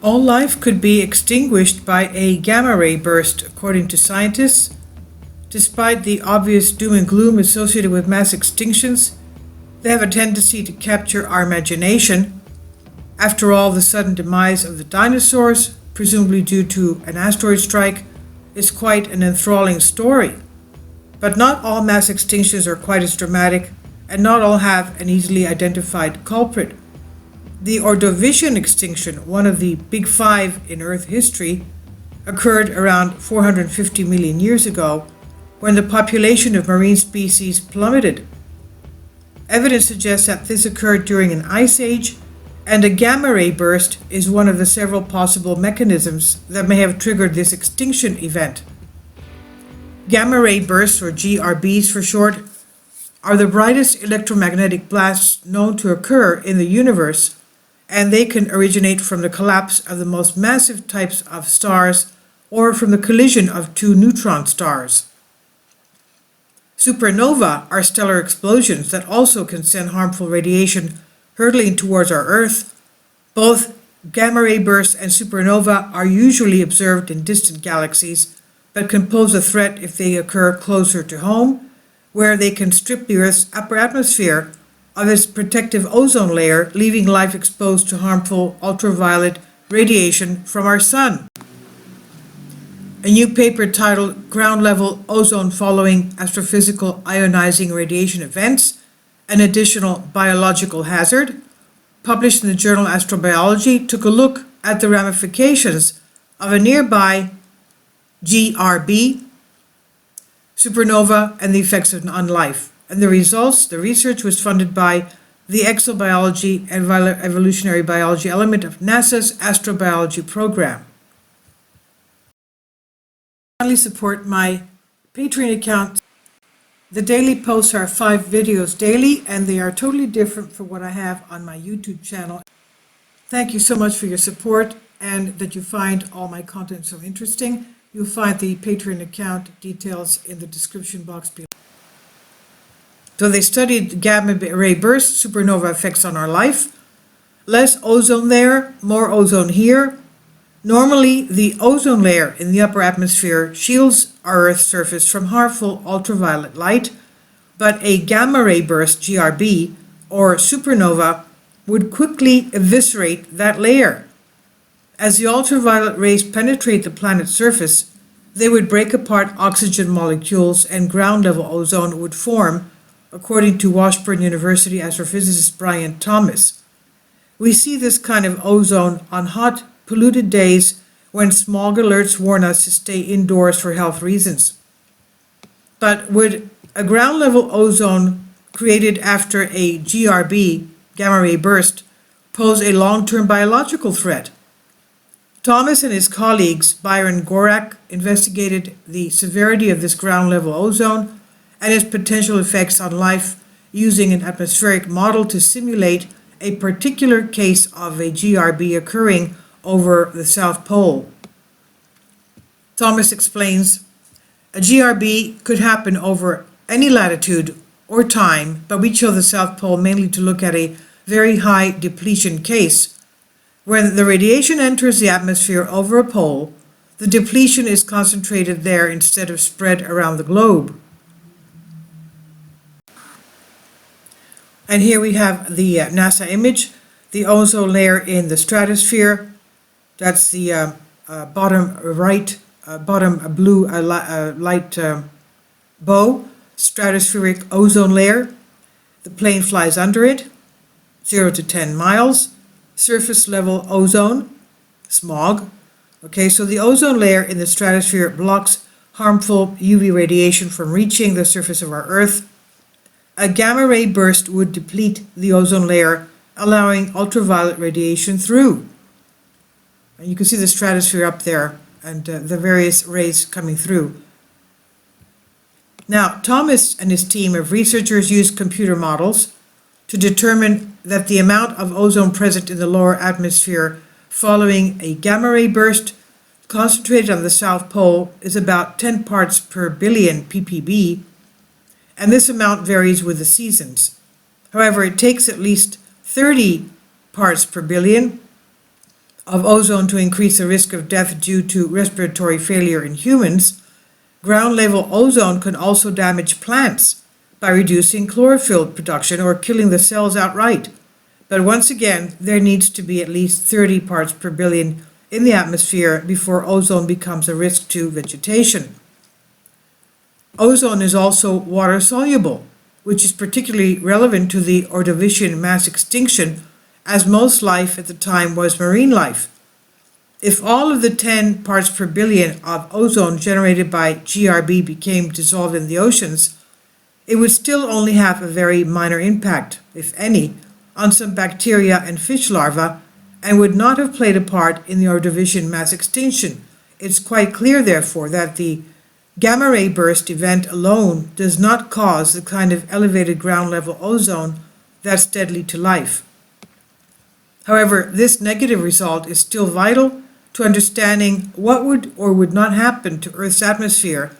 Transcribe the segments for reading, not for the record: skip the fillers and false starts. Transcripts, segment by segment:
All life could be extinguished by a gamma ray burst, according to scientists. Despite the obvious doom and gloom associated with mass extinctions, they have a tendency to capture our imagination. After all, the sudden demise of the dinosaurs, presumably due to an asteroid strike, is quite an enthralling story. But not all mass extinctions are quite as dramatic, and not all have an easily identified culprit. The Ordovician extinction, one of the big five in Earth history, occurred around 450 million years ago, when the population of marine species plummeted. Evidence suggests that this occurred during an ice age, and a gamma ray burst is one of the several possible mechanisms that may have triggered this extinction event. Gamma ray bursts, or GRBs for short, are the brightest electromagnetic blasts known to occur in the universe, and they can originate from the collapse of the most massive types of stars or from the collision of two neutron stars. Supernova are stellar explosions that also can send harmful radiation hurtling towards our Earth. Both gamma ray bursts and supernova are usually observed in distant galaxies, but can pose a threat if they occur closer to home, where they can strip the Earth's upper atmosphere of its protective ozone layer, leaving life exposed to harmful ultraviolet radiation from our sun. A new paper titled Ground-Level Ozone Following Astrophysical Ionizing Radiation Events, an Additional Biological Hazard, published in the journal Astrobiology, took a look at the ramifications of a nearby GRB supernova and the effects on life. And the research was funded by the Exobiology and Evolutionary Biology element of NASA's astrobiology program. Finally, support my Patreon account. The daily posts are 5 videos daily, and they are totally different from what I have on my YouTube channel. Thank you so much for your support and that you find all my content so interesting. You'll find the Patreon account details in the description box below. So they studied gamma ray bursts, supernova effects on our life. Less ozone there, more ozone here. Normally, the ozone layer in the upper atmosphere shields our Earth's surface from harmful ultraviolet light, but a gamma ray burst, GRB, or supernova would quickly eviscerate that layer. As the ultraviolet rays penetrate the planet's surface, they would break apart oxygen molecules and ground-level ozone would form, according to Washburn University astrophysicist Brian Thomas. We see this kind of ozone on hot, polluted days when smog alerts warn us to stay indoors for health reasons. But would a ground-level ozone created after a GRB, gamma ray burst, pose a long-term biological threat? Thomas and his colleagues, Byron Gorak, investigated the severity of this ground-level ozone and its potential effects on life using an atmospheric model to simulate a particular case of a GRB occurring over the South Pole. Thomas explains, a GRB could happen over any latitude or time, but we chose the South Pole mainly to look at a very high depletion case. When the radiation enters the atmosphere over a pole, the depletion is concentrated there instead of spread around the globe. And here we have the NASA image, the ozone layer in the stratosphere. That's the bottom right, bottom blue light bow, stratospheric ozone layer. The plane flies under it, 0 to 10 miles. Surface level ozone, smog. Okay, so the ozone layer in the stratosphere blocks harmful UV radiation from reaching the surface of our Earth. A gamma ray burst would deplete the ozone layer, allowing ultraviolet radiation through. And you can see the stratosphere up there and the various rays coming through. Now, Thomas and his team of researchers used computer models to determine that the amount of ozone present in the lower atmosphere following a gamma ray burst concentrated on the South Pole is about 10 parts per billion ppb, and this amount varies with the seasons. However, it takes at least 30 parts per billion of ozone to increase the risk of death due to respiratory failure in humans, ground-level ozone can also damage plants by reducing chlorophyll production or killing the cells outright. But once again, there needs to be at least 30 parts per billion in the atmosphere before ozone becomes a risk to vegetation. Ozone is also water-soluble, which is particularly relevant to the Ordovician mass extinction, as most life at the time was marine life. If all of the 10 parts per billion of ozone generated by GRB became dissolved in the oceans, it would still only have a very minor impact, if any, on some bacteria and fish larvae, and would not have played a part in the Ordovician mass extinction. It's quite clear, therefore, that the gamma ray burst event alone does not cause the kind of elevated ground level ozone that's deadly to life. However, this negative result is still vital to understanding what would or would not happen to Earth's atmosphere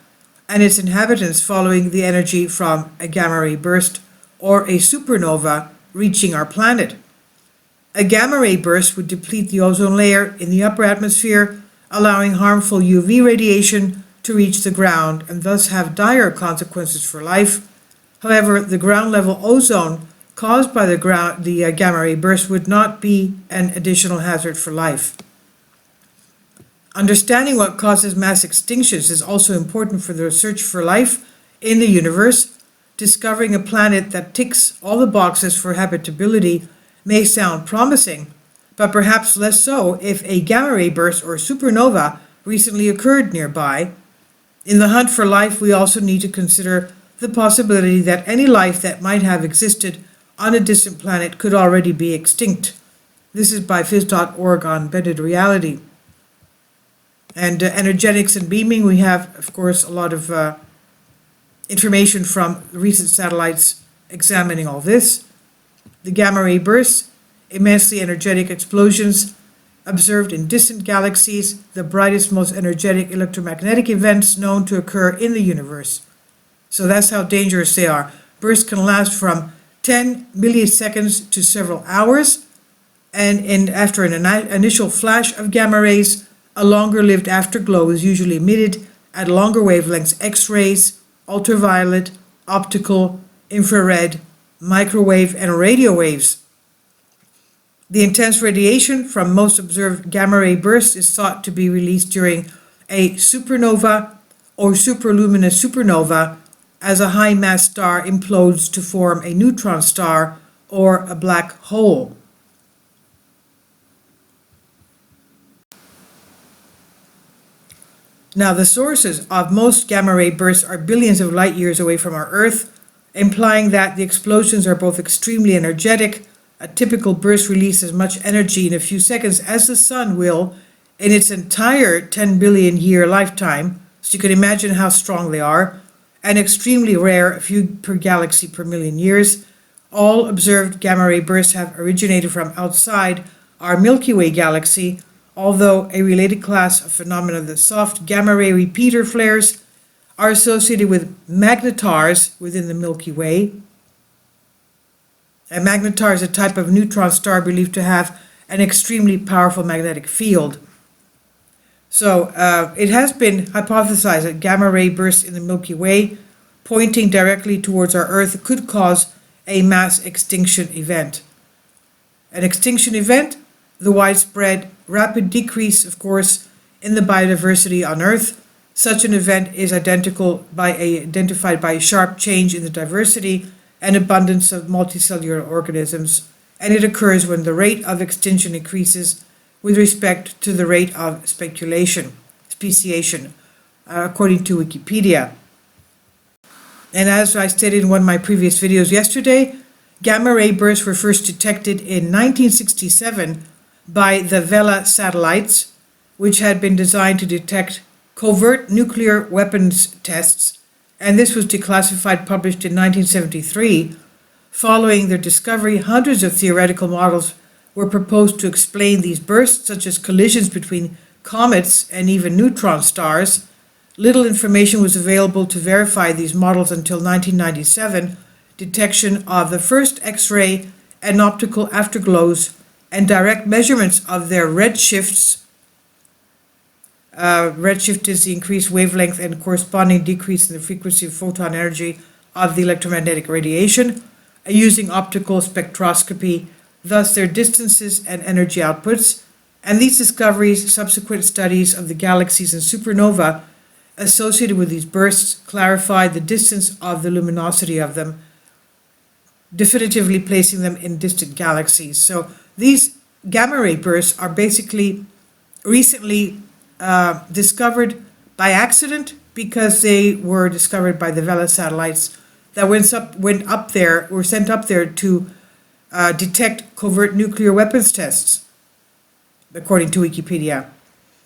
and its inhabitants following the energy from a gamma ray burst or a supernova reaching our planet. A gamma ray burst would deplete the ozone layer in the upper atmosphere, allowing harmful UV radiation to reach the ground and thus have dire consequences for life. However, the ground level ozone caused by the gamma ray burst would not be an additional hazard for life. Understanding what causes mass extinctions is also important for the search for life in the universe. Discovering a planet that ticks all the boxes for habitability may sound promising, but perhaps less so if a gamma ray burst or supernova recently occurred nearby. In the hunt for life, we also need to consider the possibility that any life that might have existed on a distant planet could already be extinct. This is by phys.org on Bended Reality. And energetics and beaming, we have, of course, a lot of information from recent satellites examining all this. The gamma ray bursts, immensely energetic explosions observed in distant galaxies, the brightest, most energetic electromagnetic events known to occur in the universe. So that's how dangerous they are. Bursts can last from 10 milliseconds to several hours, and after an initial flash of gamma rays, a longer-lived afterglow is usually emitted at longer wavelengths: X-rays, ultraviolet, optical, infrared, microwave, and radio waves. The intense radiation from most observed gamma ray bursts is thought to be released during a supernova or superluminous supernova as a high-mass star implodes to form a neutron star or a black hole. Now, the sources of most gamma ray bursts are billions of light years away from our Earth, implying that the explosions are both extremely energetic. A typical burst releases as much energy in a few seconds as the sun will in its entire 10 billion year lifetime, so you can imagine how strong they are, and extremely rare, a few per galaxy per million years. All observed gamma ray bursts have originated from outside our Milky Way galaxy, although a related class of phenomena, the soft gamma ray repeater flares, are associated with magnetars within the Milky Way. A magnetar is a type of neutron star believed to have an extremely powerful magnetic field. So it has been hypothesized that gamma ray bursts in the Milky Way, pointing directly towards our Earth, could cause a mass extinction event. An extinction event, the widespread rapid decrease, of course, in the biodiversity on Earth. Such an event is identified by a sharp change in the diversity and abundance of multicellular organisms, and it occurs when the rate of extinction increases with respect to the rate of speciation, according to Wikipedia. And as I stated in one of my previous videos yesterday, gamma ray bursts were first detected in 1967 by the Vela satellites, which had been designed to detect covert nuclear weapons tests, and this was declassified, published in 1973. Following their discovery, hundreds of theoretical models were proposed to explain these bursts, such as collisions between comets and even neutron stars. Little information was available to verify these models until 1997, detection of the first X-ray and optical afterglows and direct measurements of their redshifts. Redshift is the increased wavelength and corresponding decrease in the frequency of photon energy of the electromagnetic radiation, using optical spectroscopy, thus their distances and energy outputs. And these discoveries, subsequent studies of the galaxies and supernova associated with these bursts, clarified the distance of the luminosity of them, definitively placing them in distant galaxies. So these gamma ray bursts are basically recently discovered by accident, because they were discovered by the Vela satellites that were sent up there to detect covert nuclear weapons tests, according to Wikipedia.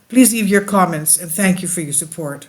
Please leave your comments, and thank you for your support.